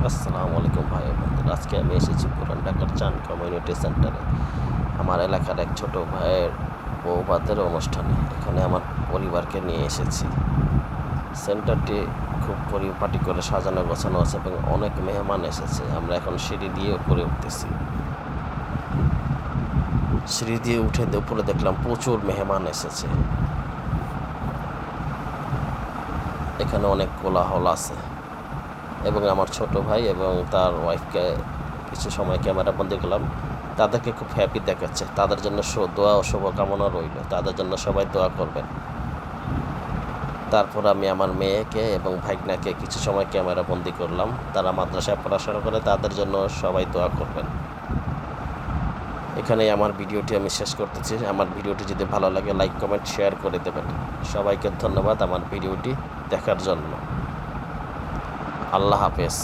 আসসালামু আলাইকুম ভাই বন্ধুরা, আজকে আমি এসেছি পুরান ঢাকার চান কমিউনিটি সেন্টারে আমার এলাকার এক ছোট ভাইয়ের বৌভাতের অনুষ্ঠানে। এখানে আমার পরিবারকে নিয়ে এসেছি। সেন্টারটি খুব পরিপাটি করে সাজানো গোছানো আছে এবং অনেক মেহমান এসেছে। আমরা এখন সিঁড়ি দিয়ে উপরে উঠতেছি। সিঁড়ি দিয়ে উঠে উপরে দেখলাম প্রচুর মেহমান এসেছে। এখানে অনেক কোলাহল আছে এবং আমার ছোট ভাই এবং তার ওয়াইফকে কিছু সময় ক্যামেরা বন্দি করলাম। তাদেরকে খুব হ্যাপি দেখাচ্ছে। তাদের জন্য দোয়া ও শুভকামনা রইল। তাদের জন্য সবাই দোয়া করবেন। তারপর আমি আমার মেয়েকে এবং ভাইগনাকে কিছু সময় ক্যামেরা বন্দি করলাম। তারা মাদ্রাসায় পড়াশোনা করে, তাদের জন্য সবাই দোয়া করবেন। এখানেই আমার ভিডিওটি আমি শেষ করতেছি। আমার ভিডিওটি যদি ভালো লাগে লাইক কমেন্ট শেয়ার করে দেবেন। সবাইকে ধন্যবাদ আমার ভিডিওটি দেখার জন্য। আল্লাহ হাফেজ।